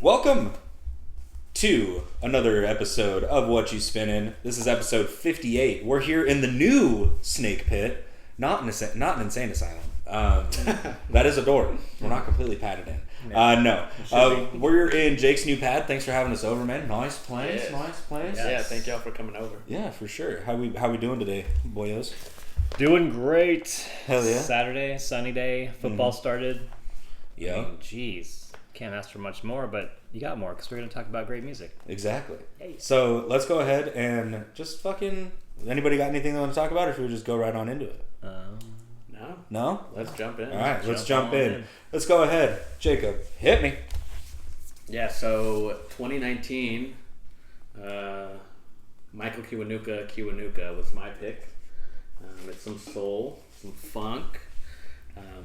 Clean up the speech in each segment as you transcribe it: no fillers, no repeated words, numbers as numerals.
Welcome to another episode of Whatchu Spinnin. This is episode 58. We're here in the new Snake Pit, not an insane asylum. That is a door. We're not completely padded in. No. We're in Jake's new pad. Thanks for having us over, man. Nice place. Yes. Nice place. Yeah, thank y'all for coming over. Yeah, for sure. How we doing today, boyos? Doing great. Hell yeah. Saturday, sunny day. Football started. Yeah. I mean, jeez. Can't ask for much more, but you got more because we're going to talk about great music. Exactly. Hey. So let's go ahead and just fucking... Anybody got anything they want to talk about, or should we just go right on into it? No? No? Let's jump in. All right, let's jump in. Let's go ahead. Jacob, hit me. Yeah, so 2019, Michael Kiwanuka was my pick. It's some soul, some funk.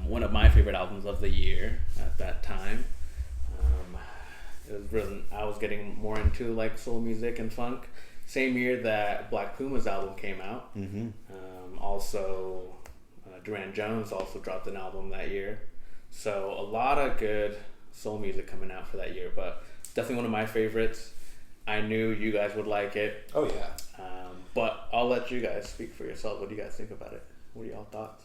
One of my favorite albums of the year at that time. It was really, I was getting more into like soul music and funk. Same year that Black Puma's album came out. Mm-hmm. Also, Dorian Jones also dropped an album that year. So a lot of good soul music coming out for that year, but definitely one of my favorites. I knew you guys would like it. Oh, yeah. But I'll let you guys speak for yourself. What do you guys think about it? What are y'all thoughts?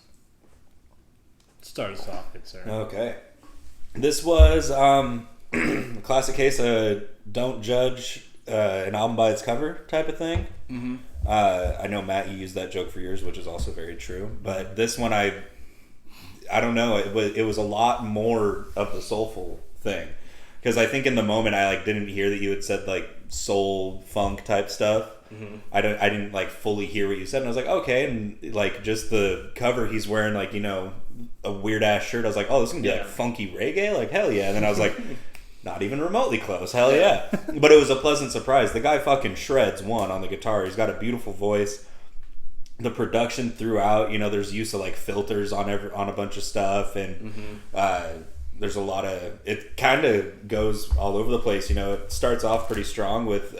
Start us off, good sir. Okay. This was a classic case of don't judge an album by its cover type of thing. Mm-hmm. I know, Matt, you used that joke for years, which is also very true. But this one, I don't know. It was a lot more of the soulful thing. Because I think in the moment, I didn't hear that you had said soul funk type stuff. Mm-hmm. I didn't fully hear what you said, and I was like, okay, and just the cover, he's wearing a weird ass shirt. I was like, oh, this is gonna be funky reggae, hell yeah. And then I was like, not even remotely close, hell yeah. But it was a pleasant surprise. The guy fucking shreds on the guitar. He's got a beautiful voice. The production throughout, there's use of filters on a bunch of stuff, and there's a lot of, it kind of goes all over the place. It starts off pretty strong with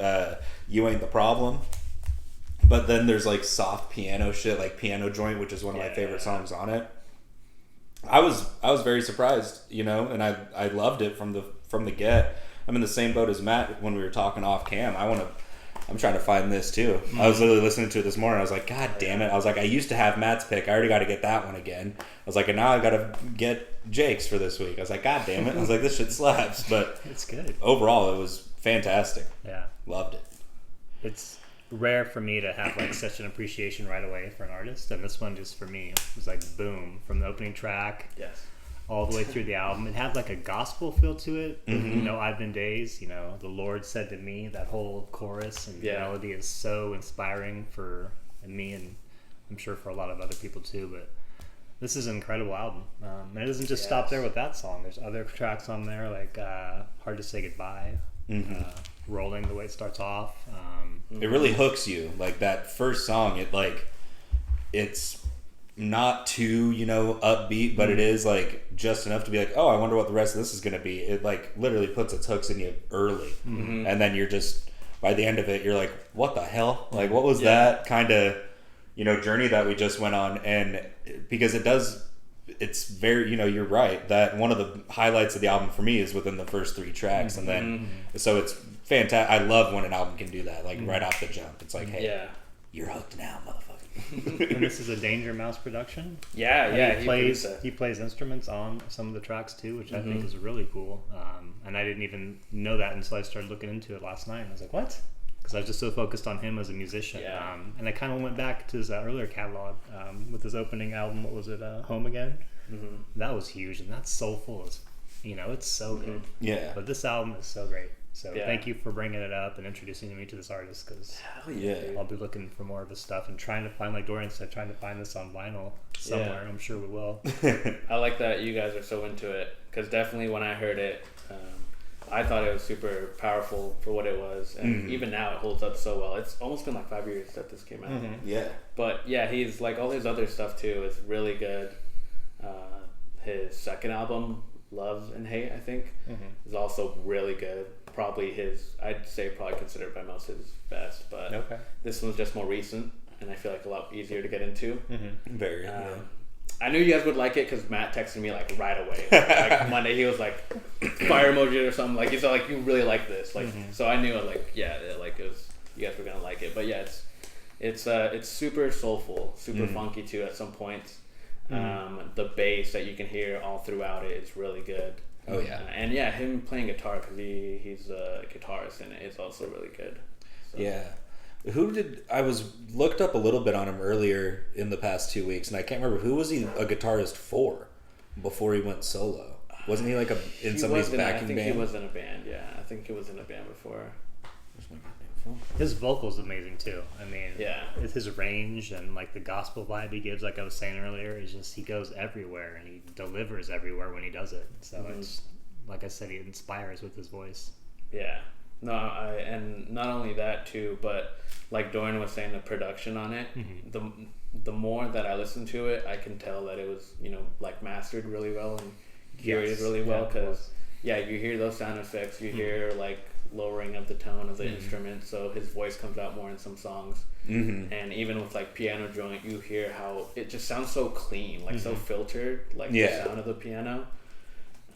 You Ain't the Problem, but then there's soft piano shit, Piano Joint, which is one of my favorite songs on it. I was very surprised, and I loved it from the get. I'm in the same boat as Matt when we were talking off cam. I'm trying to find this too. Mm-hmm. I was literally listening to it this morning. I was like, God damn it. I was like, I used to have Matt's pick. I already got to get that one again. I was like, and now I got to get Jake's for this week. I was like, God damn it. I was like, this shit slaps. But it's good. Overall, it was fantastic. Yeah. Loved it. It's rare for me to have such an appreciation right away for an artist. And this one, just for me, was boom. From the opening track. Yes. All the way through the album. It had a gospel feel to it. Mm-hmm. I've been days, the Lord said to me, that whole chorus and melody is so inspiring for me, and I'm sure for a lot of other people too. But this is an incredible album. And it doesn't just stop there with that song. There's other tracks on there Hard to Say Goodbye, Rolling, the way it starts off. It really hooks you. That first song, it's not too upbeat, but it is just enough to be oh, I wonder what the rest of this is going to be. It literally puts its hooks in you early, and then you're just, by the end of it, you're like, what the hell, what was that kind of journey that we just went on? And because it's very, you're right, that one of the highlights of the album for me is within the first 3 tracks, and then so it's fantastic. I love when an album can do that, right off the jump. It's hey, you're hooked now, motherfucker. And this is a Danger Mouse production. Yeah. He plays instruments on some of the tracks too, which I think is really cool. And I didn't even know that until I started looking into it last night. And I was like, what? Because I was just so focused on him as a musician. Yeah. And I kind of went back to his earlier catalog with his opening album. What was it? Home Again. Mm-hmm. That was huge, and that's soulful. It's so good. Yeah. But this album is so great. So thank you for bringing it up and introducing me to this artist, because I'll be looking for more of his stuff and trying to find, like Dorian said, trying to find this on vinyl somewhere. I'm sure we will. I like that you guys are so into it, because definitely when I heard it, I thought it was super powerful for what it was, and even now it holds up so well. It's almost been 5 years that this came out. Yeah. But he's all his other stuff too is really good. His second album, Love and Hate, I think, is also really good. I'd say probably considered by most his best, but this one's just more recent, and I feel a lot easier to get into. Very. I knew you guys would like it because Matt texted me like right away. Like Monday, he was like fire emoji or something. Like he's like, you really like this. Like so, I knew like like it was you guys were gonna like it. But yeah, it's super soulful, super funky too at some points. The bass that you can hear all throughout it is really good. Oh yeah, and yeah, him playing guitar because he's a guitarist in it is also really good. So. Yeah. I was looked up a little bit on him earlier in the past 2 weeks, and I can't remember who was he a guitarist for before he went solo. Wasn't he like in somebody's backing band? I think he was in a band. Yeah, I think he was in a band before. His vocal's amazing too. I mean, yeah, with his range and like the gospel vibe he gives, like I was saying earlier, is just he goes everywhere and he delivers everywhere when he does it. So it's like I said, he inspires with his voice. Yeah. No, and not only that too, but like Dorian was saying, the production on it, the more that I listen to it, I can tell that it was, like mastered really well and curated really well, because you hear those sound effects, you hear like lowering of the tone of the instrument, so his voice comes out more in some songs, and even with like piano joint, you hear how it just sounds so clean, like so filtered, like the sound of the piano.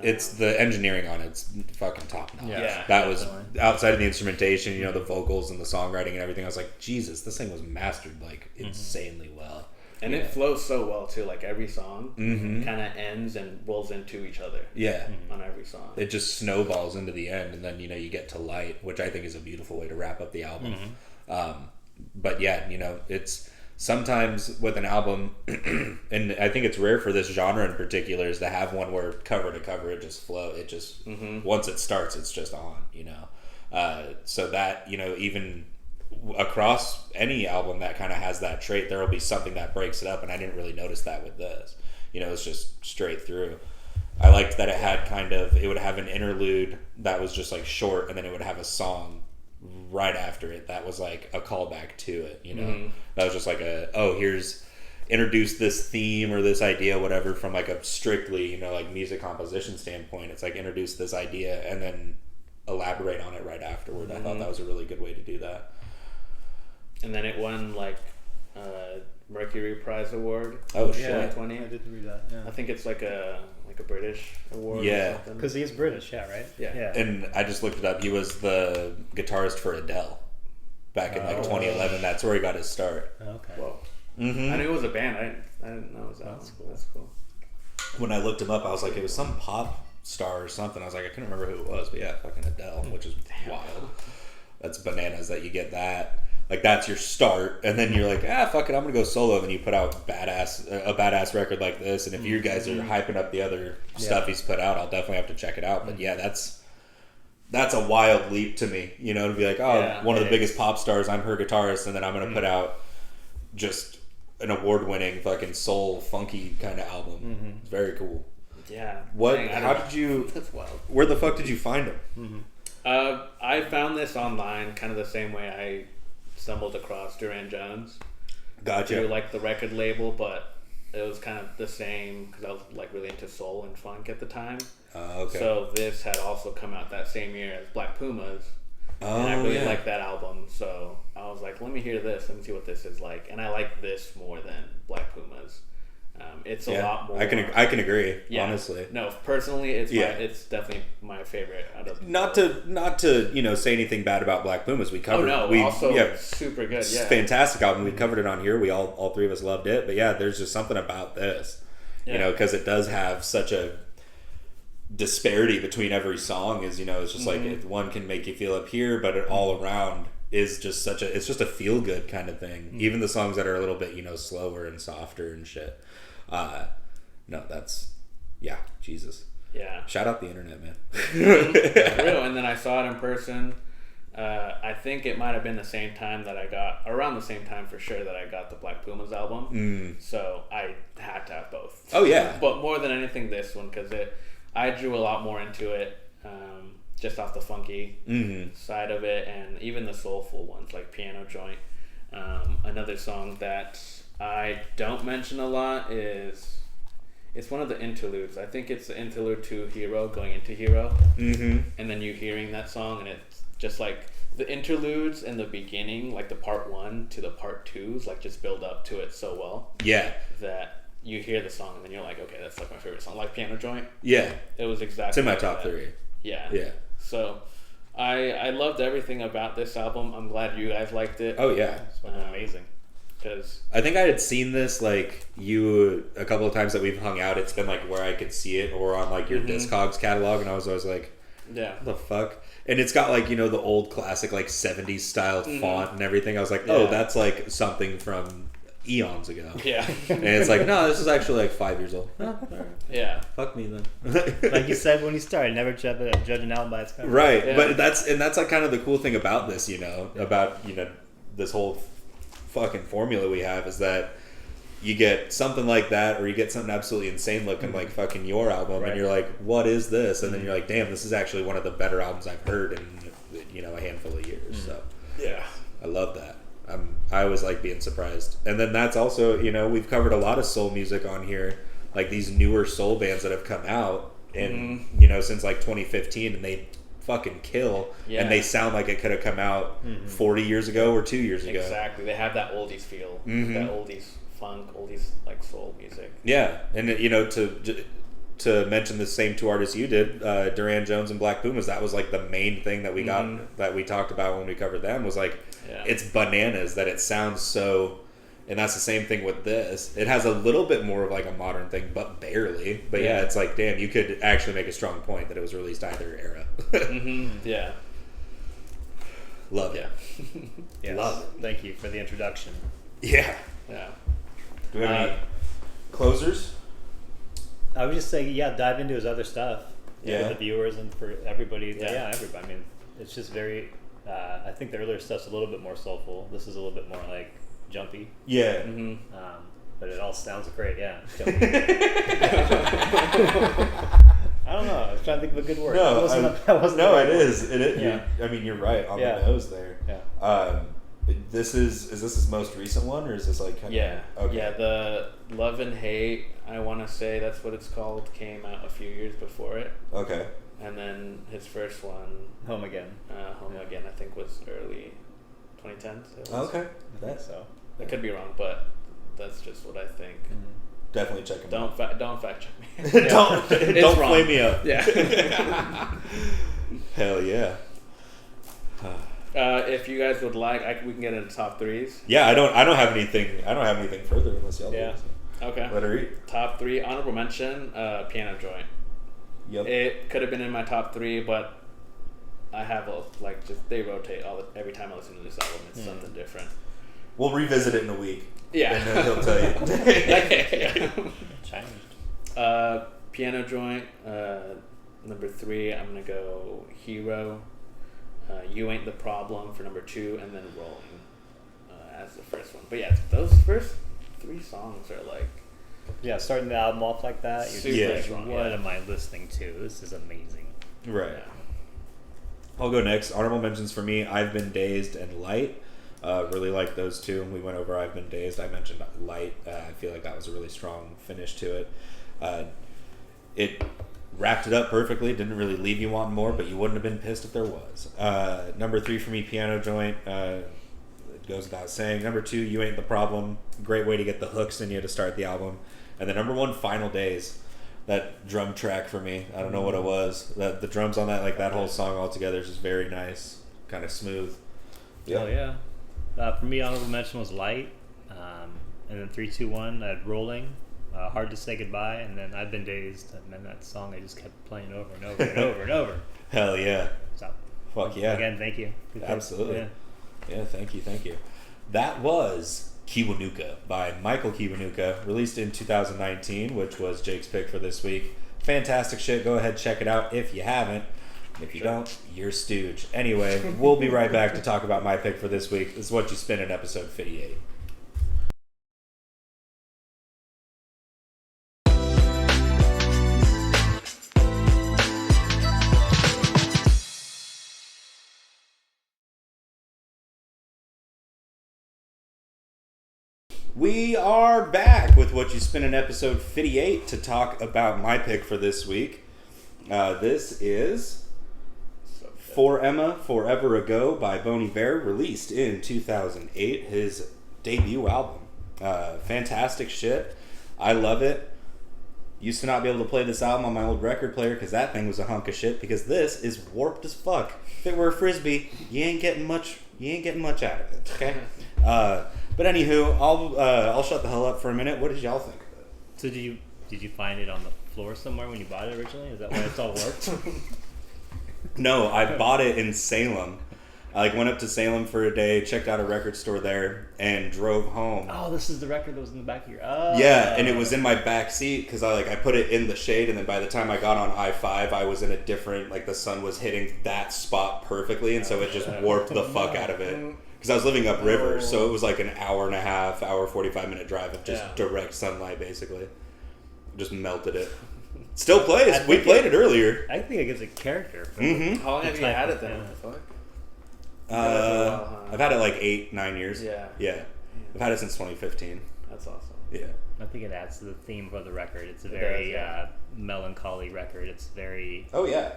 It's the engineering on it's fucking top notch. Yeah, that was outside of the instrumentation, the vocals and the songwriting and everything. I was like, Jesus, this thing was mastered like insanely well. And it flows so well too. Like every song kind of ends and rolls into each other. Yeah, on every song, it just snowballs into the end, and then you get to Light, which I think is a beautiful way to wrap up the album. But yeah, it's. Sometimes with an album, and I think it's rare for this genre in particular, is to have one where cover to cover it just flow. It just once it starts, it's just on. So that even across any album that kind of has that trait, there will be something that breaks it up, and I didn't really notice that with this. It's just straight through. I liked that it had it would have an interlude that was just like short, and then it would have a song right after it that was like a callback to it. That was just like here's introduce this theme or this idea, whatever, from like a strictly like music composition standpoint. It's like introduce this idea and then elaborate on it right afterward. I thought that was a really good way to do that. And then it won like Mercury Prize Award. Oh shit! 2020. I did read that. Yeah. I think it's like a British award. Yeah, because he's British. Yeah, right. Yeah. And I just looked it up. He was the guitarist for Adele back in 2011. That's where he got his start. Okay. Whoa. I knew it was a band. I didn't know it was that. That's cool. When I looked him up, I was like, it was some pop star or something. I was like, I couldn't remember who it was, but yeah, fucking Adele, which is wild. That's bananas that you get that. Like, that's your start, and then you're like, fuck it, I'm gonna go solo. And then you put out a badass record like this. And if you guys are hyping up the other stuff he's put out, I'll definitely have to check it out. But yeah, that's a wild leap to me, to be like, one of the biggest pop stars, I'm her guitarist, and then I'm gonna put out just an award-winning fucking soul funky kind of album. It's very cool. Yeah. How did you? That's wild. Where the fuck did you find him? I found this online, kind of the same way I stumbled across Duran Jones. Gotcha. Through like the record label, but it was kind of the same because I was like really into soul and funk at the time. Okay. So this had also come out that same year as Black Pumas. And I really liked that album, so I was like, let me hear this, let me see what this is like. And I like this more than Black Pumas. It's a lot more. I can agree. Honestly, no. Personally, it's definitely my favorite. Out of not to say anything bad about Black Pumas. We covered. Also super good. Yeah, fantastic album. We covered it on here. We all three of us loved it. But yeah, there's just something about this, because it does have such a disparity between every song. It's just like one can make you feel up here, but it all around is just it's just a feel good kind of thing. Even the songs that are a little bit slower and softer and shit. No, that's Jesus. Yeah. Shout out the internet, man. Real. And then I saw it in person. I think it might have been around the same time for sure that I got the Black Pumas album. So I had to have both. Oh yeah. But more than anything, this one, because I drew a lot more into it, just off the funky side of it, and even the soulful ones like Piano Joint. Another song that I don't mention a lot is it's one of the interludes. I think it's the interlude to Hero, going into Hero, and then you hearing that song, and it's just like the interludes in the beginning, like the part 1 to the part 2s, like just build up to it so well. Yeah. That you hear the song and then you're like, okay, that's like my favorite song. Like Piano Joint. Yeah. It was exactly. It's in my like top that. 3. Yeah. Yeah. So, I loved everything about this album. I'm glad you guys liked it. Oh yeah. It's fucking amazing. Because I think I had seen this like you a couple of times that we've hung out. It's been like where I could see it or on like your Discogs catalog, and I was always like, yeah, what the fuck? And it's got like, you know, the old classic like 70s styled font and everything. I was like, oh, that's like something from eons ago. Yeah. And it's like, no, this is actually like 5 years old. Oh, all right. Yeah. Fuck me then. Like you said when you started, never judge an album by its cover. Right. Yeah. But that's like kind of the cool thing about this, you know, about, you know, this whole fucking formula we have is that you get something like that, or you get something absolutely insane looking like fucking your album, and you're like, what is this? And then you're like, damn, this is actually one of the better albums I've heard in, you know, a handful of years. So Yeah. I love that. I always like being surprised. And then that's also, you know, we've covered a lot of soul music on here, like these newer soul bands that have come out in, you know, since like 2015, and they fucking kill, Yeah. and they sound like it could have come out 40 years ago or 2 years ago. Exactly. They have that oldies feel. That oldies funk, oldies like soul music. Yeah, and you know, to mention the same 2 artists you did, Dorian Jones and Black Pumas, that was like the main thing that we got, that we talked about when we covered them, was like, it's bananas that it sounds so, and that's the same thing with this. It has a little bit more of like a modern thing, but barely. But yeah, it's like, damn, you could actually make a strong point that it was released either era. Yeah. Love it. Yes. Love it. Thank you for the introduction. Yeah. Yeah. Do we have any closers? I would just say, dive into his other stuff. Yeah. For the viewers and for everybody. Yeah. Everybody. I mean, it's just very. I think the earlier stuff's a little bit more soulful. This is a little bit more like jumpy. Yeah. But it all sounds great. Yeah. Jumpy. I don't know. I was trying to think of a good word. No, that wasn't no, the right it word. is. It is. Yeah. I mean, you're right on Yeah. the nose there. Yeah. Is this his most recent one, or is this like kind Yeah. of, okay. Yeah, the Love and Hate, I want to say that's what it's called, came out a few years before it. Okay. And then his first one, Home Again. Home Again, I think was early 2010s. Okay. I think so. I could be wrong, but that's just what I think. Definitely check him out. Don't fact check me. don't It's wrong. flame me up. Yeah. Hell yeah. If you guys would like, we can get into top threes. Yeah, I don't have anything further unless y'all Yeah. do. Okay. Let her eat. Top 3 honorable mention. Piano Joint. Yep. It could have been in my top 3, but I have they rotate every time I listen to this album. It's something different. We'll revisit it in a week. Yeah. And then he'll tell you. Challenged. Piano Joint. Number 3, I'm gonna go Hero. You Ain't the Problem for number 2, and then Rolling as the first one. But yeah, those first 3 songs are like. Yeah, starting the album off like that. You're Super just like, strong, what yeah. am I listening to? This is amazing. Right. Yeah. I'll go next. Honorable mentions for me, I've Been Dazed and Light. Really like those two. We went over I've Been Dazed. I mentioned Light. I feel like that was a really strong finish to it. It wrapped it up perfectly. Didn't really leave you wanting more, but you wouldn't have been pissed if there was. Number 3 for me, Piano Joint. It goes without saying. Number 2, You Ain't the Problem. Great way to get the hooks in you to start the album. And then number 1, Final Days. That drum track for me. I don't know what it was. The drums on that, like that whole song altogether is just very nice. Kind of smooth. Oh, yeah. For me, honorable mention was Light. And then 3, 2, 1, I had Rolling. Hard to Say Goodbye. And then I've Been Dazed. And then that song, I just kept playing over and over and over and over. Hell yeah. So, Fuck yeah. Again, thank you. Good Absolutely. Yeah. Yeah, thank you. That was Kiwanuka by Michael Kiwanuka, released in 2019, which was Jake's pick for this week. Fantastic shit. Go ahead, check it out if you haven't. If you don't, you're a stooge. Anyway, we'll be right back to talk about my pick for this week. This is What You Spin in episode 58. We are back with What You Spin in episode 58 to talk about my pick for this week. This is For Emma, Forever Ago by Bon Iver, released in 2008, his debut album. Fantastic shit. I love it. Used to not be able to play this album on my old record player because that thing was a hunk of shit. Because this is warped as fuck. If it were a frisbee, you ain't getting much out of it. Okay. But anywho, I'll shut the hell up for a minute. What did y'all think of it? So did you find it on the floor somewhere when you bought it originally? Is that why it's all warped? No, I bought it in Salem. I went up to Salem for a day, checked out a record store there, and drove home. Oh, this is the record that was in the back of your... Oh. Yeah, and it was in my back seat because I put it in the shade, and then by the time I got on I-5, I was in a different... the sun was hitting that spot perfectly, and so it just warped the fuck out of it. Because I was living upriver, so it was an hour and a half, 45-minute drive of just direct sunlight, basically. Just melted it. Still plays. We played it earlier. I think it gives it character. How long have you had it then? What the fuck? I've had it 8-9 years. Yeah. I've had it since 2015. That's awesome. Yeah. I think it adds to the theme of the record. It's a very melancholy record. It's very... Oh, yeah.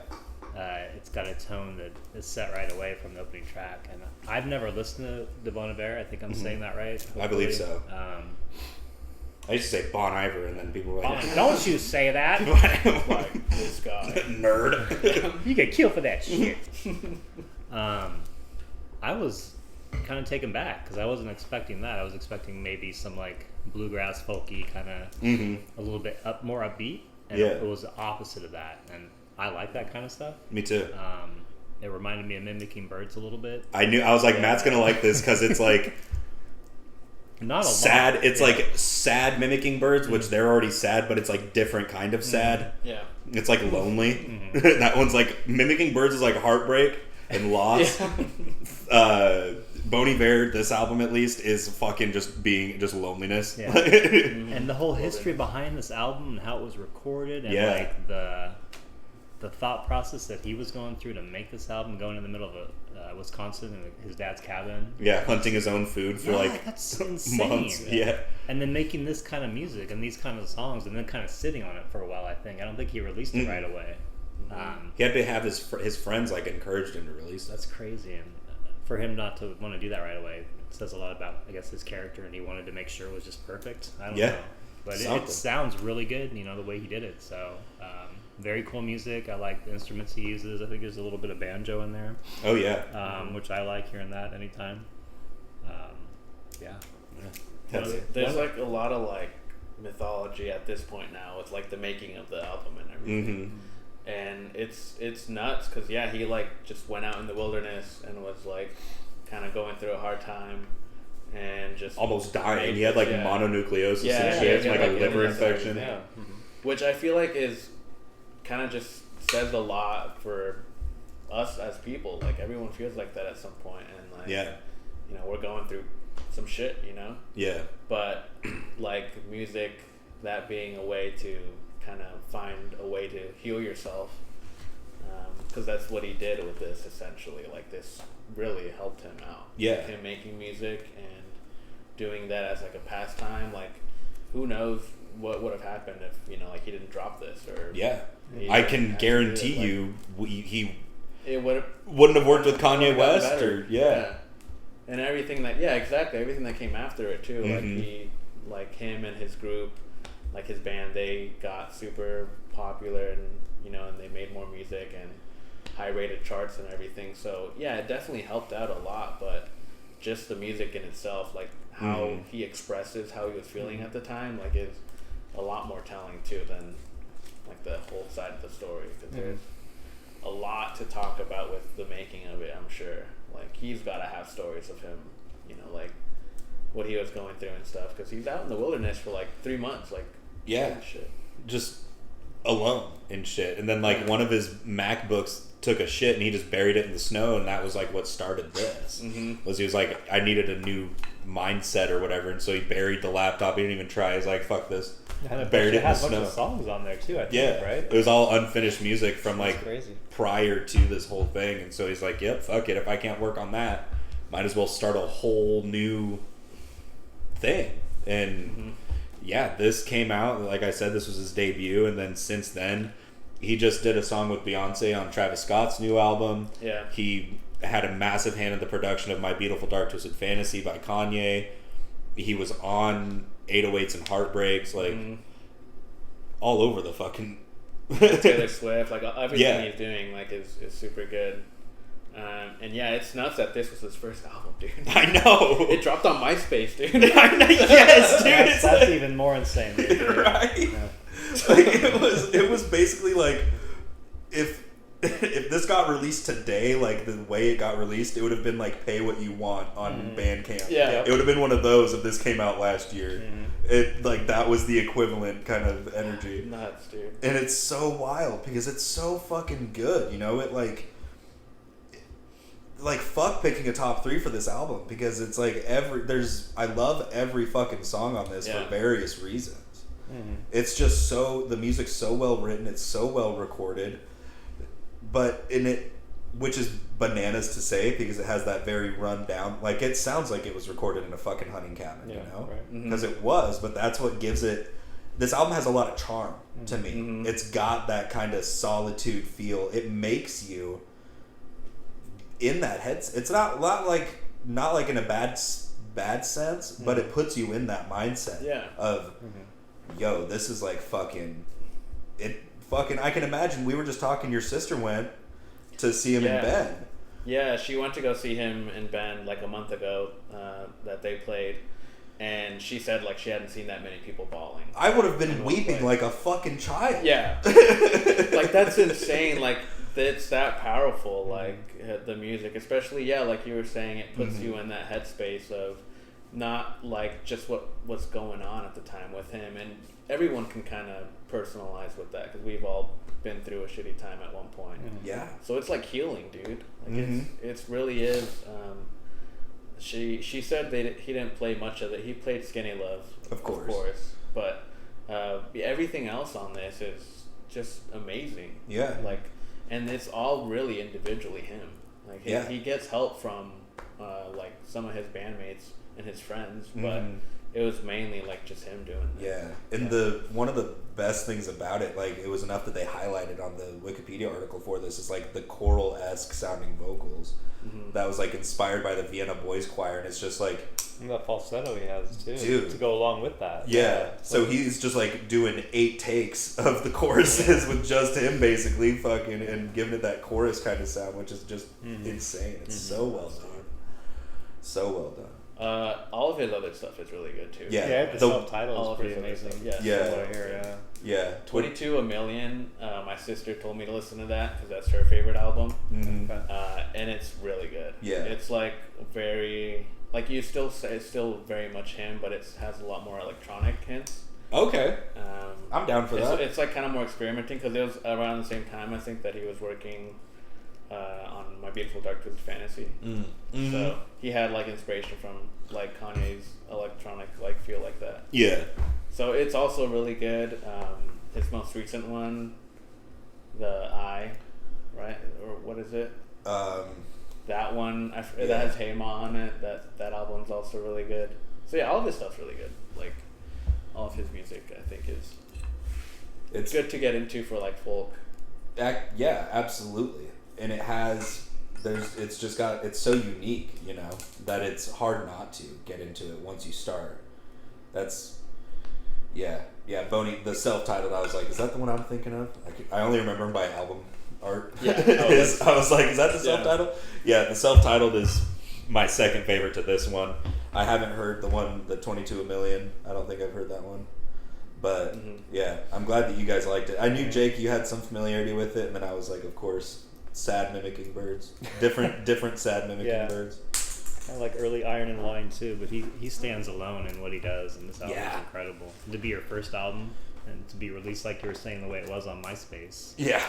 It's got a tone that is set right away from the opening track. And I've never listened to De Bon Iver. I think I'm saying that right. Hopefully. I believe so. I used to say Bon Iver, and then people were like... Don't you say that! This guy. Nerd. You get killed for that shit. I was kind of taken back because I wasn't expecting that. I was expecting maybe some bluegrass folky kind of a little bit more upbeat, and it was the opposite of that. And I like that kind of stuff. Me too. It reminded me of Mimicking Birds a little bit. I was like, Matt's gonna like this because it's not a sad. lot. It's sad Mimicking Birds, which they're already sad, but it's different kind of sad. Yeah. It's lonely. That one's Mimicking Birds is heartbreak and loss. Bon Iver, this album at least, is fucking just loneliness. Yeah. And the whole history behind this album and how it was recorded and the thought process that he was going through to make this album, going in the middle of Wisconsin in his dad's cabin. Yeah, hunting his own food for that's insane. months. Yeah. And then making this kind of music and these kind of songs and then kind of sitting on it for a while, I think. I don't think he released it right away. He had to have his friends encouraged him to release it. That's crazy. And for him not to want to do that right away, it says a lot about, I guess, his character, and he wanted to make sure it was just perfect. I don't know. But it sounds really good, the way he did it. So, very cool music. I like the instruments he uses. I think there's a little bit of banjo in there. Oh, yeah. Which I like hearing that anytime. There's a lot of mythology at this point now with the making of the album and everything. And it's nuts because he just went out in the wilderness and was kind of going through a hard time and just almost dying. He had mononucleosis and shit, from a liver infection. Yeah. Which I feel is kind of just says a lot for us as people. Everyone feels like that at some point, and we're going through some shit, Yeah. But music, that being a way to kind of find a way to heal yourself, because that's what he did with this essentially. This really helped him out. Yeah. Him making music and doing that as a pastime. Who knows what would have happened if he didn't drop this or I can guarantee you he wouldn't have worked with Kanye West or and everything that exactly everything that came after it too. He him and his group, his band, they got super popular and and they made more music and high rated charts and everything. So it definitely helped out a lot. But just the music in itself, how he expresses how he was feeling at the time, is a lot more telling too than the whole side of the story. Because there's a lot to talk about with the making of it. I'm sure he's got to have stories of him, what he was going through and stuff. Because he's out in the wilderness for 3 months, shit. Just alone and shit. And then one of his MacBooks took a shit and he just buried it in the snow, and that was what started this. Was he was I needed a new mindset or whatever, and so he buried the laptop. He didn't even try. He's fuck this. Buried it in the snow. Had a bunch of songs on there too, I think, right? It was all unfinished music from crazy. Prior to this whole thing, and so he's yep, fuck it. If I can't work on that, might as well start a whole new thing. And this came out, like I said, this was his debut, and then since then he just did a song with Beyonce on Travis Scott's new album. He had a massive hand in the production of My Beautiful Dark Twisted Fantasy by Kanye. He was on 808s and heartbreaks, like all over the fucking Taylor Swift, like everything Yeah. he's doing, like is super good. And yeah, it's nuts that this was his first album, dude. I know. It dropped on MySpace, dude. Yes, dude. That's even more insane. Dude. Right? Yeah. Like it was basically like if this got released today, like the way it got released, it would have been like Pay What You Want on Bandcamp. Yeah. It would have been one of those if this came out last year. It like that was the equivalent kind of energy. Nuts, dude. And it's so wild because it's so fucking good, you know? It like fuck picking a top 3 for this album because it's like I love every fucking song on this for various reasons. It's just the music's so well written, it's so well recorded, but which is bananas to say because it has that very run down, like it sounds like it was recorded in a fucking hunting cabin, you know? Because it was, but that's what gives it. This album has a lot of charm to me. It's got that kind of solitude feel. It makes you in that head. It's not like in a bad sense, but it puts you in that mindset of yo, this is like fucking I can imagine. We were just talking, your sister went to see him in Bend. Yeah, she went to go see him in Bend like a month ago that they played, and she said like she hadn't seen that many people bawling. I would have been weeping like a fucking child. Yeah. Like that's insane. Like it's that powerful, like the music, especially like you were saying, it puts you in that headspace of not like just what's going on at the time with him, and everyone can kind of personalize with that because we've all been through a shitty time at one point. Yeah. So it's like healing, dude. Like it's really is. She said he didn't play much of it. He played Skinny Love, of course, but everything else on this is just amazing. Yeah. Like, and it's all really individually him. Like he gets help from like some of his bandmates and his friends, but it was mainly like just him doing this. Yeah. And one of the best things about it, like it was enough that they highlighted on the Wikipedia article for this, is like the choral-esque sounding vocals that was like inspired by the Vienna Boys Choir, and it's just like and that falsetto he has too, dude, to go along with that. Yeah. So he's just like doing 8 takes of the choruses with just him basically fucking and giving it that chorus kind of sound, which is just insane. It's so well done. So well done. All of his other stuff is really good too. Yeah, the self-title is pretty amazing. Yeah. 22 A Million. My sister told me to listen to that because that's her favorite album, and it's really good. Yeah, it's like very like you still say it's still very much him, but it has a lot more electronic hints. Okay, I'm down for that. It's like kind of more experimenting because it was around the same time I think that he was working on My Beautiful Dark Twisted Fantasy. So he had like inspiration from like Kanye's electronic like feel like that. Yeah. So it's also really good. His most recent one, the I, right? Or what is it? That one that has Hey Ma on it. That album's also really good. So yeah, all of his stuff's really good. Like all of his music, I think it's good to get into for like folk. Yeah, absolutely. And it's so unique, you know, that it's hard not to get into it once you start. Boney, the self-titled, I was like, is that the one I'm thinking of? I only remember him by album art. Yeah. I was like, is that the self-titled? Yeah, the self-titled is my second favorite to this one. I haven't heard the 22 A Million. I don't think I've heard that one. But yeah, I'm glad that you guys liked it. I knew, Jake, you had some familiarity with it, and then I was like, of course, sad mimicking birds. Different sad mimicking birds. Kind of like early Iron and Wine too, but he stands alone in what he does, and this album is incredible. And to be your first album and to be released like you were saying the way it was on MySpace. Yeah.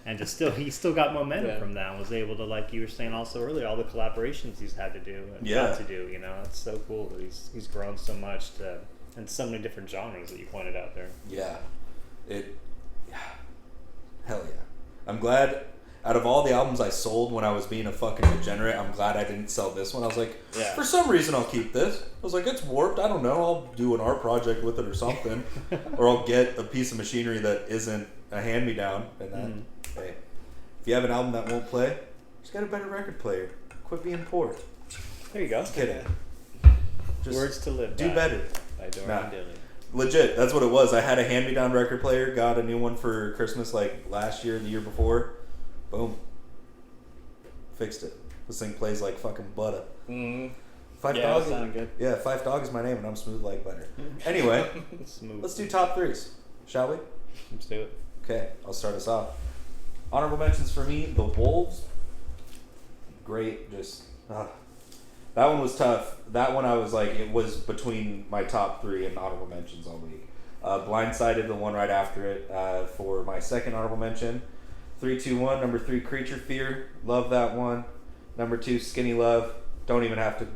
And he still got momentum from that and was able to, like you were saying also earlier, all the collaborations he's had to do and got to do, you know. It's so cool that he's grown so much and so many different genres that you pointed out there. Yeah. Hell yeah. I'm glad, out of all the albums I sold when I was being a fucking degenerate, I'm glad I didn't sell this one. I was like, for some reason I'll keep this. I was like, it's warped. I don't know. I'll do an art project with it or something. Or I'll get a piece of machinery that isn't a hand-me-down. And then, hey, if you have an album that won't play, just get a better record player. Quit being poor. There you go. Just kidding. Just Words to Live do By better. by Dorian Nah. Dilly. Legit, that's what it was. I had a hand-me-down record player, got a new one for Christmas like last year, the year before. Boom. Fixed it. This thing plays like fucking butter. Mm-hmm. Five Yeah, Dog. that sounded good. Yeah, Five Dog is my name, and I'm smooth like butter. Anyway, Smooth. let's do top threes, shall we? Let's do it. Okay, I'll start us off. Honorable mentions for me: The Wolves. Great, just that one was tough. That one I was like, it was between my top three and honorable mentions all week. Blindsided, the one right after it, for my second honorable mention. 3-2-1, number 3, Creature Fear. Love that one. Number 2, Skinny Love. Don't even have to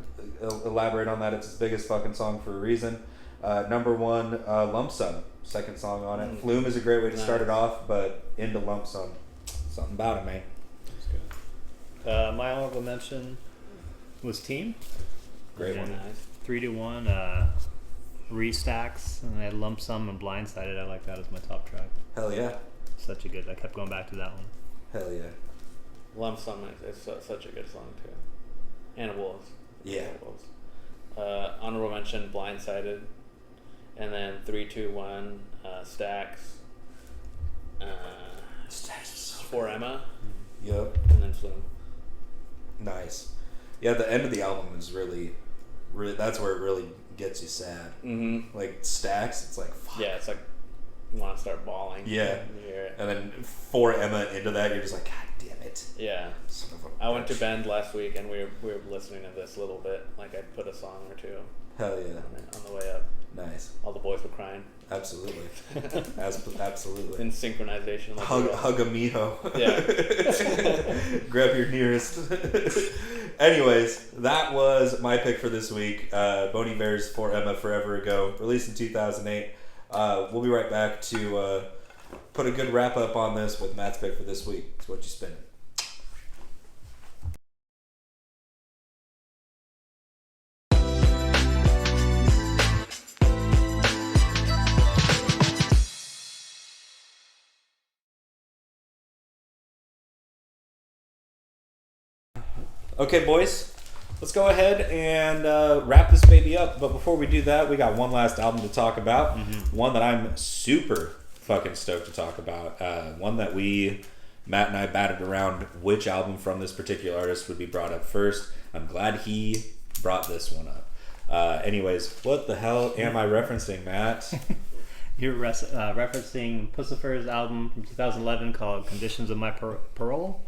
elaborate on that. It's his biggest fucking song for a reason. Number 1, Lump Sum. Second song on it. Flume is a great way to start it off, but into Lump Sum. Something about it, man. That's good. My honorable mention was Team. Great one. Nice. 3-1, Restacks, and I had Lump Sum and Blindsided. I like that as my top track. Hell yeah. Such a good. I kept going back to that one. Hell yeah. Lump Sum is such a good song too. And Wolves. Yeah. Wolves. Honorable mention, Blindsided, and then 3-2-1, Stacks. Stacks is so For Emma, Yep. and then Flume. Nice. Yeah, the end of the album is really, that's where it really gets you sad. Mm-hmm. Like Stacks, it's like, fuck. Yeah, it's like you want to start bawling. Yeah. when you hear it. And then for Emma into that, you're just like, God damn it. Yeah. Son of a I went to bitch. Bend last week and we were listening to this a little bit. Like I put a song or two Hell yeah. on the way up. Nice. All the boys were crying Absolutely. Absolutely. in synchronization. Like Hug a mijo. Yeah. Grab your nearest. Anyways, that was my pick for this week. Bon Iver's For Emma Forever Ago, released in 2008. We'll be right back to put a good wrap up on this with Matt's pick for this week. It's What You Spinnin'. Okay, boys, let's go ahead and wrap this baby up. But before we do that, we got one last album to talk about. Mm-hmm. One that I'm super fucking stoked to talk about. One that Matt and I batted around which album from this particular artist would be brought up first. I'm glad he brought this one up. Anyways, what the hell am I referencing, Matt? You're referencing Puscifer's album from 2011 called Conditions of My Parole,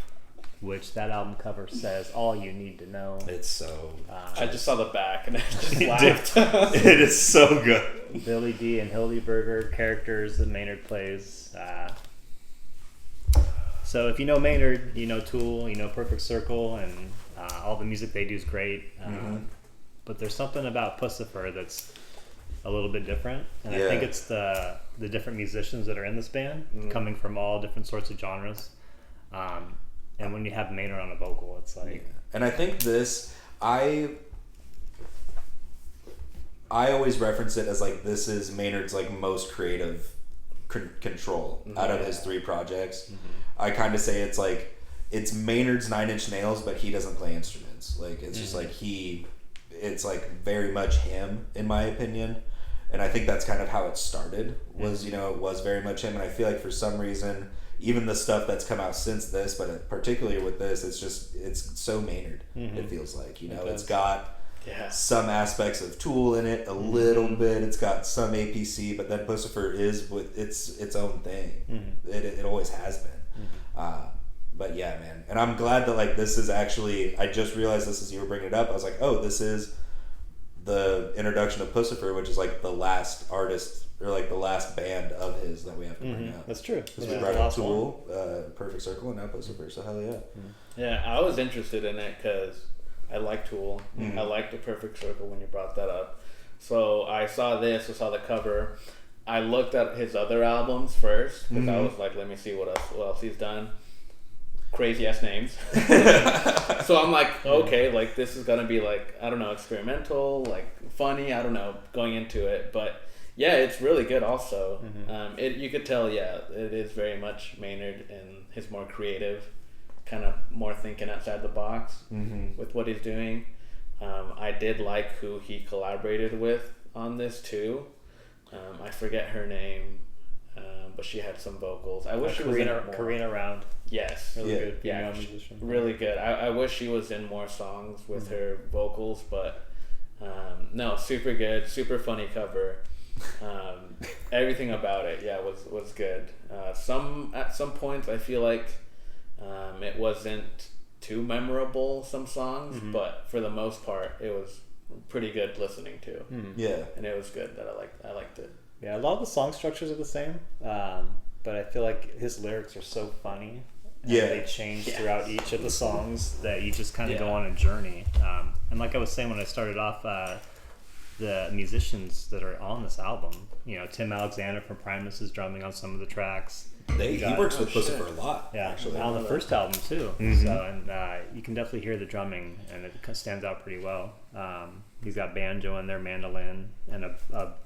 which that album cover says all you need to know. It's so... I just saw the back and I just laughed. It is so good. Billy D and Hildeberger characters that Maynard plays. So if you know Maynard, you know Tool, you know Perfect Circle, and all the music they do is great. But there's something about Puscifer that's a little bit different, and I think it's the different musicians that are in this band, coming from all different sorts of genres. And when you have Maynard on a vocal, it's like... Yeah. And I think this, I always reference it as like, this is Maynard's like most creative control out of his 3 projects. I kind of say it's like, it's Maynard's 9 Inch Nails, but he doesn't play instruments. Like, it's just like it's like very much him, in my opinion. And I think that's kind of how it started, was, it was very much him. And I feel like for some reason, even the stuff that's come out since this, but particularly with this, it's so Maynard. It feels like, it's got some aspects of Tool in it, a little bit. It's got some APC, but then Puscifer is with its own thing. It always has been. But yeah, man. And I'm glad that like this is actually, I just realized this as you were bringing it up. I was like, oh, this is the introduction of Puscifer, which is like the last artist or like the last band of his that we have to bring up. That's true. Because we brought up Tool, Perfect Circle, and now Puscifer, so hell yeah. Yeah, I was interested in it because I like Tool. I like the Perfect Circle when you brought that up. So I saw this, I saw the cover. I looked at his other albums first because I was like, let me see what else he's done. Crazy ass names. So I'm like, okay, like this is gonna be like, I don't know, experimental, like funny, I don't know, going into it, but yeah, it's really good also. You could tell, it is very much Maynard and his more creative, kind of more thinking outside the box with what he's doing. I did like who he collaborated with on this too. I forget her name, but she had some vocals. I wish she was in it more. Karina Round. Yes. Really good female musician. Really good. I wish she was in more songs with her vocals, but no, super good, super funny cover. Everything about it, was good. At some points, I feel like it wasn't too memorable, some songs, but for the most part, it was pretty good listening to. Yeah, and it was good that I liked it. Yeah, a lot of the song structures are the same, but I feel like his lyrics are so funny. And they change throughout each of the songs that you just kind of go on a journey. And like I was saying when I started off, the musicians that are on this album, Tim Alexander from Primus is drumming on some of the tracks. He works with Puscifer a lot. Yeah, actually, on the first album too. So, and you can definitely hear the drumming, and it stands out pretty well. He's got banjo in there, mandolin, and a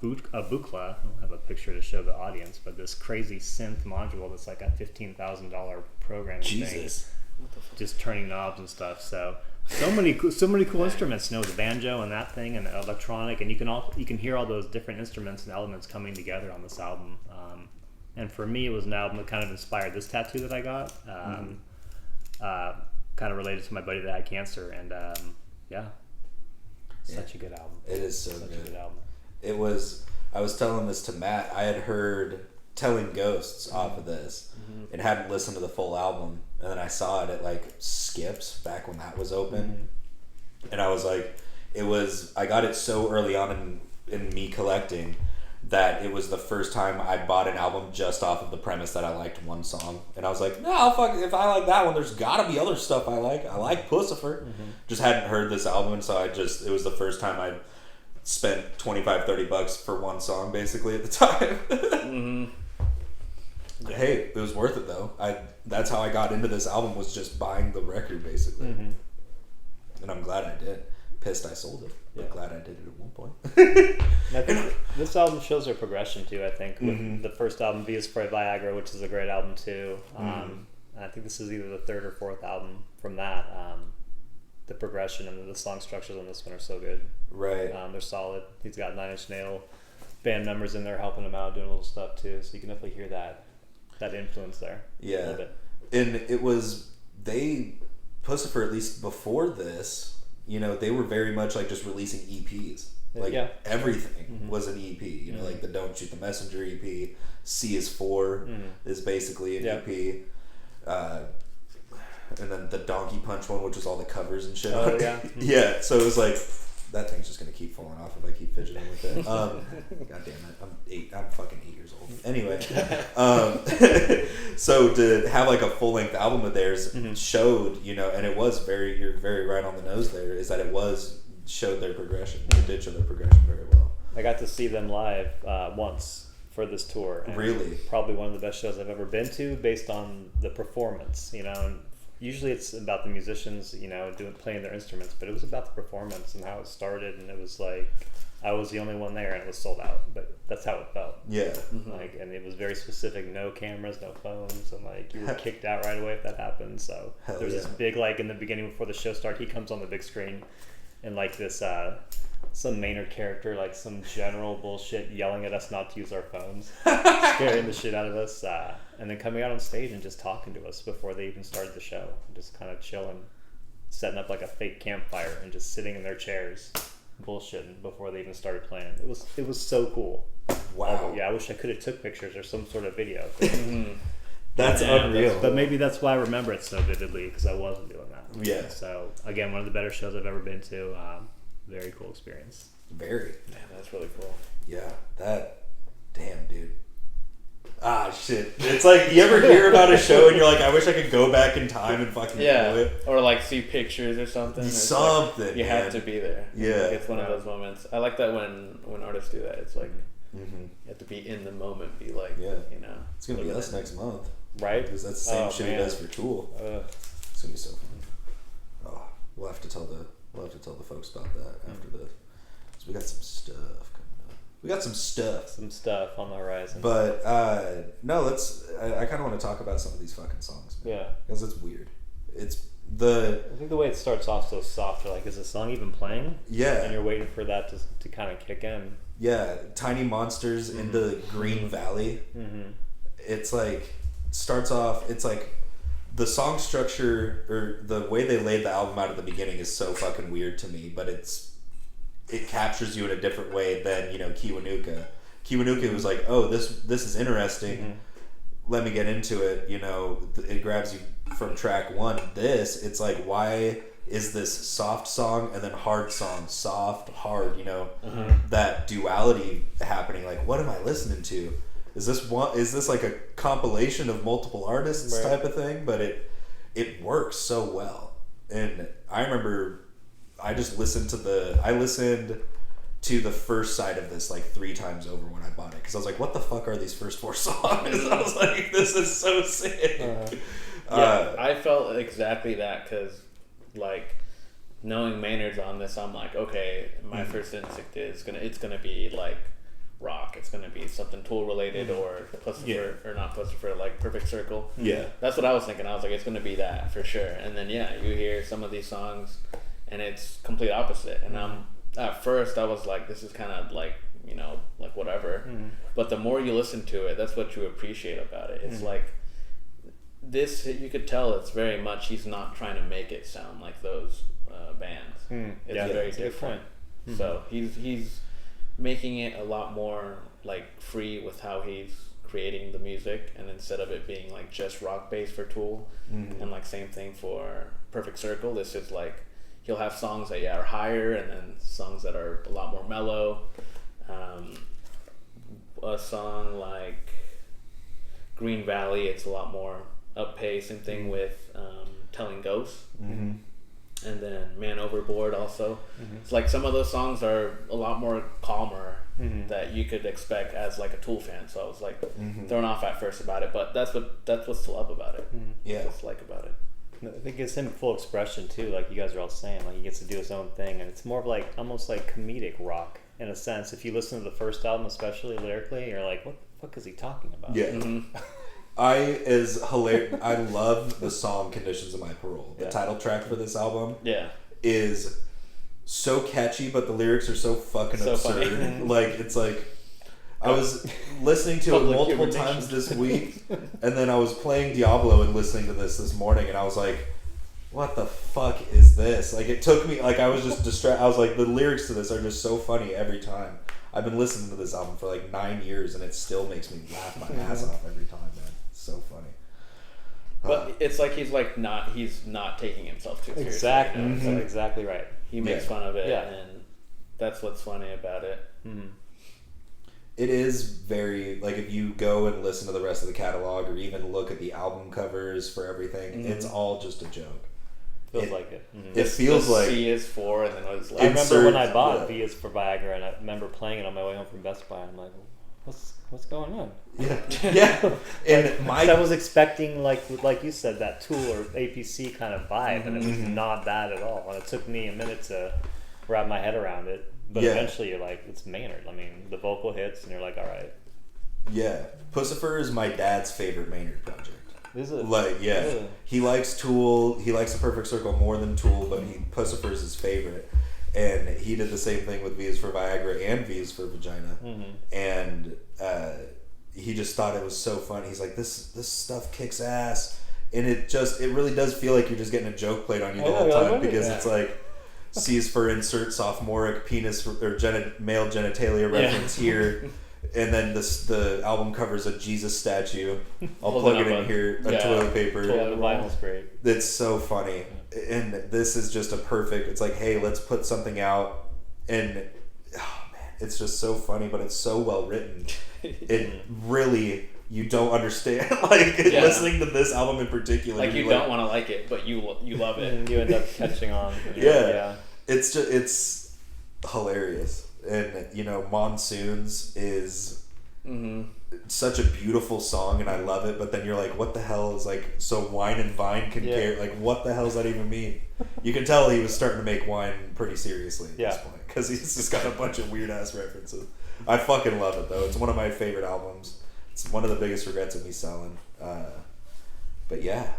bukla. I don't have a picture to show the audience, but this crazy synth module that's like a $15,000 programming thing, just turning knobs and stuff. So many cool instruments. The banjo and that thing, and the electronic, and you can hear all those different instruments and elements coming together on this album. And for me, it was an album that kind of inspired this tattoo that I got, kind of related to my buddy that had cancer, and such a good album. It is such a good album. It was. I was telling this to Matt. I had heard "Telling Ghosts" off of this, and hadn't listened to the full album, and then I saw it at Skips back when that was open, and I was like, I got it so early on in me collecting that it was the first time I bought an album just off of the premise that I liked one song. And I was like, no, fuck, if I like that one, there's gotta be other stuff I like. I like Puscifer. Just hadn't heard this album, and so it was the first time I spent $25-$30 for one song basically at the time. Hey, it was worth it though. That's how I got into this album, was just buying the record basically. And I'm glad I did. Pissed I sold it, but glad I did it at one point. I think this album shows their progression too. I think with the first album, V is for Viagra, which is a great album too. I think this is either the third or fourth album from that. The progression and the song structures on this one are so good. Right. They're solid. He's got Nine Inch Nail band members in there helping him out, doing a little stuff too. So you can definitely hear that influence there. Yeah. A little bit. And it was Puscifer, at least before this, they were very much just releasing EPs. Everything was an EP. The Don't Shoot the Messenger EP. C is 4 is basically an EP. And then the Donkey Punch one, which was all the covers and shit. Oh, yeah. Yeah, so it was that thing's just going to keep falling off if I keep fidgeting with it. God damn it. I'm fucking 8 years old. Anyway. So to have a full-length album of theirs showed, and it was you're very right on the nose there, is that it showed their progression. It did show their progression very well. I got to see them live once for this tour. And really? Probably one of the best shows I've ever been to based on the performance, and usually it's about the musicians, playing their instruments, but it was about the performance and how it started, and it was I was the only one there and it was sold out, but that's how it felt. Yeah. And it was very specific, no cameras, no phones, and you were kicked out right away if that happened. So there's this big, in the beginning before the show started, he comes on the big screen and this some Maynard character, some general bullshit, yelling at us not to use our phones, scaring the shit out of us, and then coming out on stage and just talking to us before they even started the show, and just kind of chilling, setting up a fake campfire and just sitting in their chairs bullshitting before they even started playing. It was so cool. Wow. I wish I could have took pictures or some sort of video. That's unreal. But maybe that's why I remember it so vividly, because I wasn't doing that. Yeah. So again, one of the better shows I've ever been to. Very cool experience. Very. Yeah, that's really cool. Yeah, damn, dude. Ah, shit. It's you ever hear about a show and you're I wish I could go back in time and fucking do it? Or see pictures or something. Something. You have to be there. Yeah. It's one of those moments. I like that when artists do that. It's you have to be in the moment, be It's going to be us next month. Right? Because that's the same shit he does for Tool. It's going to be so fun. Oh, we'll have to tell the folks about that after this. So we got some stuff coming up. We got some stuff on the horizon. But no, I kind of want to talk about some of these fucking songs. Yeah, because it's weird. I think the way it starts off so soft, you're like, is the song even playing? Yeah. And you're waiting for that to kind of kick in. Yeah, Tiny Monsters into Green Valley. It's like, starts off, it's like, the song structure, or the way they laid the album out at the beginning is so fucking weird to me, but it captures you in a different way than, Kiwanuka. Kiwanuka was like, oh, this is interesting. Let me get into it. It grabs you from track one. It's like, why is this soft song and then hard song, soft, hard? That duality happening. Like, what am I listening to? Is this like a compilation of multiple artists type of thing? But it works so well. And I remember I listened to the first side of this like 3 times over when I bought it, because I was like, what the fuck are these first 4 songs? I was like, this is so sick. I felt exactly that, because like knowing Maynard's on this, I'm like, okay, my first instinct is it's gonna be like rock. It's gonna be something Tool related or Puscifer or not Puscifer, like Perfect Circle. Yeah, that's what I was thinking. I was like, it's gonna be that for sure. And then you hear some of these songs, and it's complete opposite. And at first I was like, this is kind of like like whatever. But the more you listen to it, that's what you appreciate about it. It's like this. You could tell it's very much he's not trying to make it sound like those bands. It's very different. So he's making it a lot more like free with how he's creating the music, and instead of it being like just rock based for Tool, and like same thing for Perfect Circle, this is like he'll have songs that are higher, and then songs that are a lot more mellow. A song like Green Valley, it's a lot more up pace. Same thing with Telling Ghosts. And then Man Overboard also. It's like some of those songs are a lot more calmer that you could expect as like a Tool fan. So I was like thrown off at first about it, but that's what's to love about it. Yeah, what's like about it. I think it gives him full expression too, like you guys are all saying. Like he gets to do his own thing, and it's more of like almost like comedic rock in a sense. If you listen to the first album, especially lyrically, you're like, what the fuck is he talking about? Yeah. I love the song Conditions of My Parole. The title track for this album is so catchy, but the lyrics are so fucking absurd. Like, it's like, I was listening to it multiple times this week, and then I was playing Diablo and listening to this morning, and I was like, what the fuck is this? Like, it took me, like, I was just distracted. I was like, the lyrics to this are just so funny every time. I've been listening to this album for like 9 years, and it still makes me laugh my ass off every time, man. So funny. But it's like he's not taking himself too seriously. Exactly. That's exactly right. He makes fun of it, and that's what's funny about it. It is very, like, if you go and listen to the rest of the catalog, or even look at the album covers for everything, it's all just a joke. Feels like it. It feels like C is for, and then it was like. I remember when I bought V is for Viagra, and I remember playing it on my way home from Best Buy. I'm like, what's going on? Yeah. And I was expecting like you said, that Tool or APC kind of vibe, and it was not that at all. And it took me a minute to wrap my head around it. But eventually you're like, it's Maynard. I mean, the vocal hits, and you're like, all right. Yeah. Puscifer is my dad's favorite Maynard project. Is it? Like, he likes Tool. He likes the Perfect Circle more than Tool, but Puscifer is his favorite. And he did the same thing with V is for Viagra and V is for Vagina. And he just thought it was so fun. He's like, this stuff kicks ass. And it really does feel like you're just getting a joke played on you the whole time, because it's like, C is for insert sophomoric penis or male genitalia reference here. And then the album covers a Jesus statue. I'll plug it in here. Toilet paper. The vinyl's great. It's so funny. And this is just a perfect. It's like, hey, let's put something out. And oh man, it's just so funny, but it's so well written. It really, you don't understand. Like listening to this album in particular, like you don't want to like it, but you love it. And you end up catching on. It's just, it's hilarious. And Monsoons is such a beautiful song, and I love it, but then you're like, what the hell is, like, so Wine and Vine can care, like, what the hell does that even mean? You can tell he was starting to make wine pretty seriously at this point, because he's just got a bunch of weird ass references. I fucking love it though. It's one of my favorite albums. It's one of the biggest regrets of me selling. But yeah,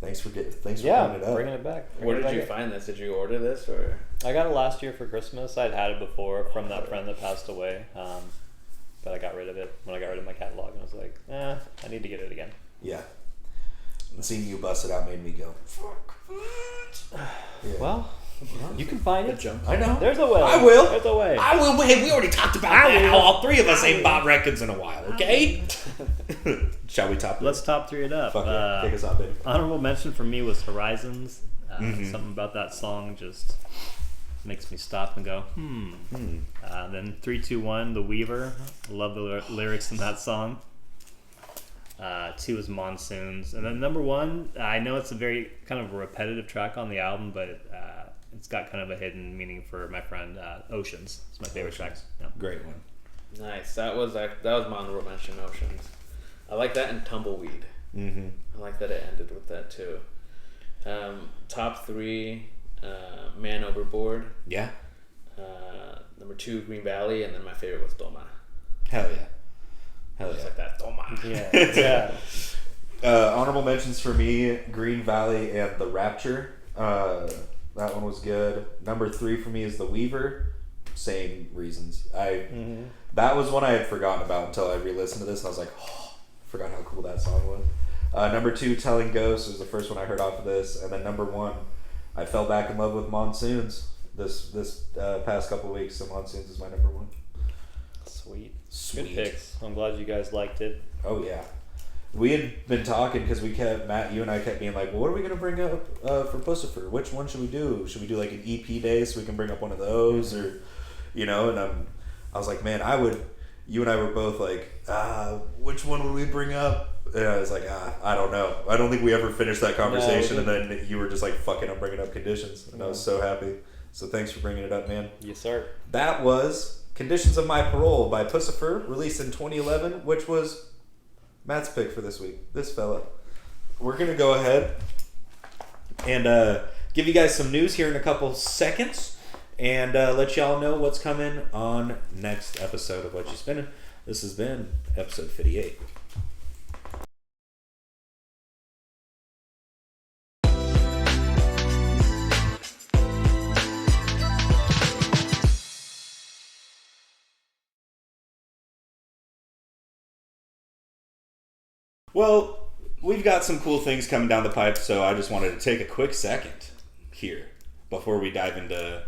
Thanks for bringing it up. Bringing it back. Where did you find this? Did you order this or? I got it last year for Christmas. I'd had it before from that friend that passed away, but I got rid of it when I got rid of my catalog, and I was like, I need to get it again. Yeah. And seeing you bust it out made me go, fuck. Yeah. Well, you can find it. I know. There's a way. I will. There's a way. I will. Hey, we already talked about that. How all three of us ain't bought records in a while, okay? Shall we top it? Let's top 3 it up. Fuck yeah. Take us out, baby. Honorable mention for me was Horizons. Something about that song just makes me stop and go, Then 3, 2, 1, The Weaver. Love the lyrics in that song. 2 is Monsoons. And then number 1, I know it's a very kind of repetitive track on the album, but it's got kind of a hidden meaning for my friend. Oceans. It's my favorite track. Yeah. Great one. Nice. That was my honorable mention. Oceans. I like that and Tumbleweed. Mm-hmm. I like that it ended with that too. Top 3, Man Overboard. Yeah. Number 2, Green Valley, and then my favorite was Doma. Hell yeah. Hell Just yeah. like that, Doma. Yeah. Honorable mentions for me, Green Valley and The Rapture. That one was good. Number 3 for me is The Weaver. Same reasons. That was one I had forgotten about until I re-listened to this, and I was like, forgot how cool that song was. Number 2, Telling Ghosts was the first one I heard off of this, and then number 1, I fell back in love with Monsoons this past couple of weeks. So Monsoons is my number 1. Sweet. Good picks. I'm glad you guys liked it. Oh yeah, we had been talking because Matt, you and I kept being like, well, what are we gonna bring up for Puscifer? Which one should we do? Should we do like an EP day so we can bring up one of those, or And I was like, man, you and I were both like, which one would we bring up? And I was like, I don't know. I don't think we ever finished that conversation. And then you were just like, fucking, I'm bringing up Conditions. And I was so happy. So thanks for bringing it up, man. Yes, sir. That was Conditions of My Parole by Puscifer, released in 2011, which was Matt's pick for this week. This fella. We're going to go ahead and give you guys some news here in a couple seconds and let y'all know what's coming on next episode of Whatchu Spinnin. This has been episode 58. Well, we've got some cool things coming down the pipe, so I just wanted to take a quick second here before we dive into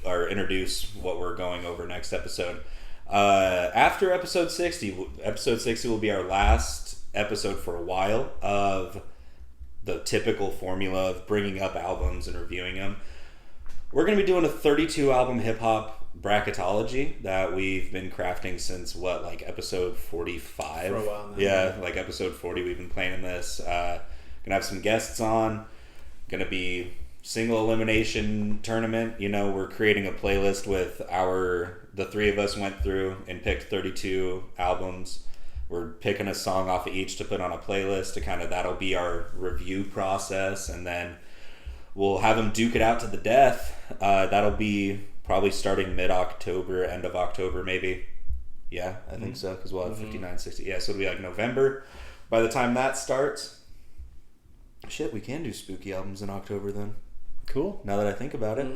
or introduce what we're going over next episode. After episode 60 will be our last episode for a while of the typical formula of bringing up albums and reviewing them. We're going to be doing a 32 album hip hop bracketology that we've been crafting since episode 45. For a while now. Yeah, episode 40 we've been planning this. Gonna have some guests on. Gonna be single elimination tournament. We're creating a playlist with the three of us went through and picked 32 albums. We're picking a song off of each to put on a playlist to that'll be our review process, and then we'll have them duke it out to the death. That'll be probably starting mid-October, end of October maybe. Yeah, I think so, because we'll have 59, 60. Yeah, so it'll be November. By the time that starts, shit, we can do spooky albums in October then. Cool. Now that I think about it.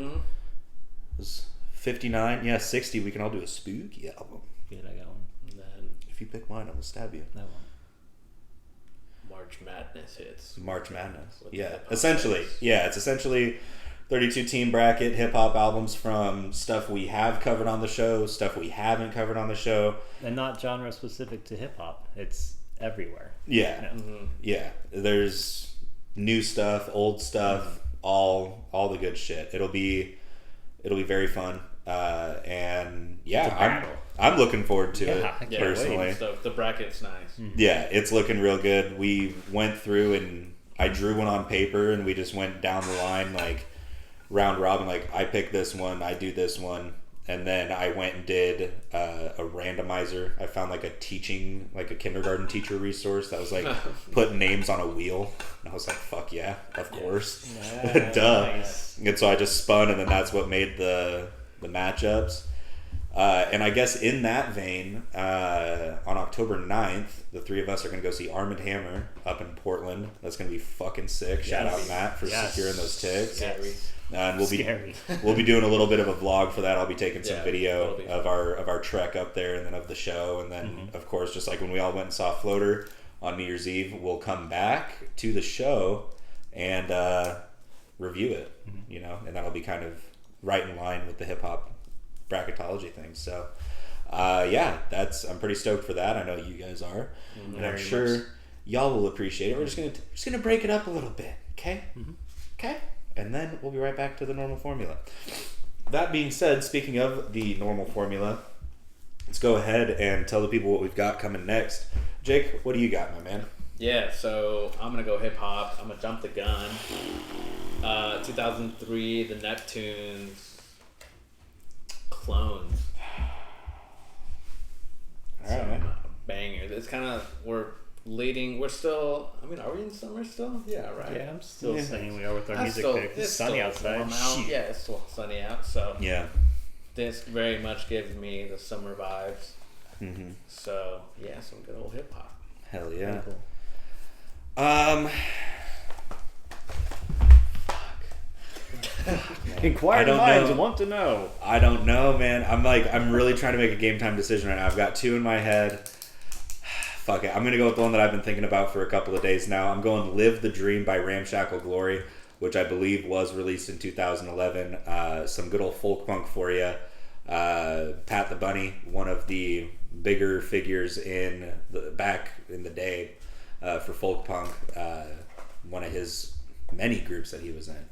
It's 59, 60, we can all do a spooky album. Good, I got one. And then If you pick mine, I'm going to stab you. That one. March Madness hits. March Madness. With Yeah, hip-hop essentially. artists. Yeah, it's essentially 32 team bracket hip-hop albums from stuff we have covered on the show, stuff we haven't covered on the show. And not genre specific to hip hop. It's everywhere. Yeah. Yeah. There's new stuff, old stuff, all the good shit. It'll be very fun. And yeah, I'm looking forward to it personally. So the bracket's nice. Yeah, it's looking real good. We went through and I drew one on paper and we just went down the line round robin, I pick this one, I do this one, and then I went and did a randomizer. I found a kindergarten teacher resource that was putting names on a wheel, and I was like, fuck yeah, of course. Duh. Nice. And so I just spun, and then that's what made the matchups. And I guess in that vein, on October 9th, the three of us are going to go see Arm & Hammer up in Portland. That's going to be fucking sick. Shout out Matt for securing those tickets. Scary. And we'll be doing a little bit of a vlog for that. I'll be taking some video of our trek up there and then of the show. And then, of course, just like when we all went and saw Floater on New Year's Eve, we'll come back to the show and review it, you know, and that'll be kind of right in line with the hip-hop bracketology thing. So I'm pretty stoked for that. I know you guys are, and I'm sure y'all will appreciate it. We're just gonna break it up a little bit, okay? Okay, and then we'll be right back to the normal formula. That being said, speaking of the normal formula, let's go ahead and tell the people what we've got coming next. Jake, what do you got, my man? Yeah, so I'm gonna go hip hop. I'm gonna jump the gun. 2003, the Neptunes. Clones. Alright. Bangers. It's kind of, we're still, I mean, are we in summer still? Yeah, right. Yeah, I'm still saying we are with our music pick. It's sunny outside. Yeah, it's still sunny out, so yeah, this very much gives me the summer vibes. So, yeah, some good old hip hop. Hell yeah. Cool. Inquiring minds want to know. I don't know, man. I'm really trying to make a game time decision right now. I've got two in my head. Fuck it. I'm going to go with the one that I've been thinking about for a couple of days now. I'm going Live the Dream by Ramshackle Glory, which I believe was released in 2011. Some good old folk punk for you. Pat the Bunny, one of the bigger figures back in the day for folk punk. One of his many groups that he was in.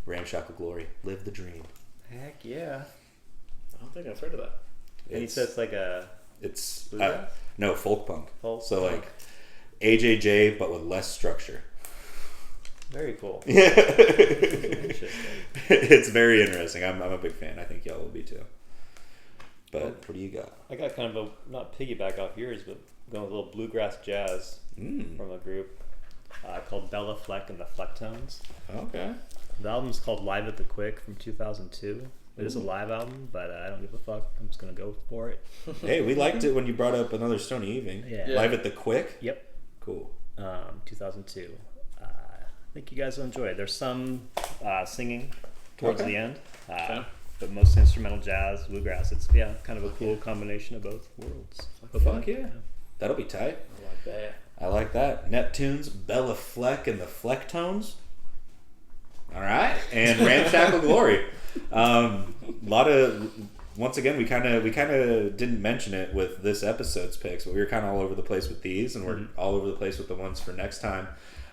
Ramshackle Glory, Live the Dream. Heck yeah. I don't think I've heard of that. And he says no, folk punk. So like AJJ but with less structure. Very cool. Yeah. Interesting. It's very interesting. I'm a big fan. I think y'all will be too. But what do you got? I got kind of not piggyback off yours, but going with a little bluegrass jazz from a group called Bella Fleck and the Flecktones. Okay. The album's called Live at the Quick from 2002. It is a live album, but I don't give a fuck. I'm just going to go for it. Hey, we liked it when you brought up Another Stony Evening. Yeah. Live at the Quick? Yep. Cool. 2002. I think you guys will enjoy it. There's some singing towards the end, but most instrumental jazz, bluegrass. It's kind of a cool combination of both worlds. Fuck yeah. That'll be tight. I like that. I like that. Neptunes, Bella Fleck and the Flecktones. All right, and Ramshackle Glory. Once again, we kind of didn't mention it with this episode's picks, but we were kind of all over the place with these, and we're all over the place with the ones for next time.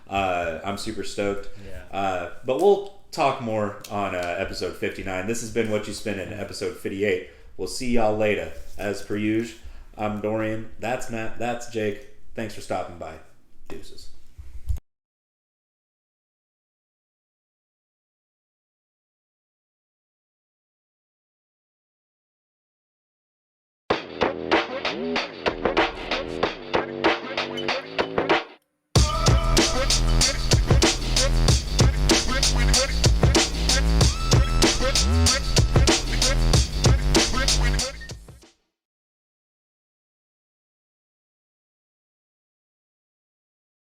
I'm super stoked. Yeah. But we'll talk more on episode 59. This has been Whatchu Spinnin, episode 58. We'll see y'all later. As per usual, I'm Dorian. That's Matt. That's Jake. Thanks for stopping by. Deuces.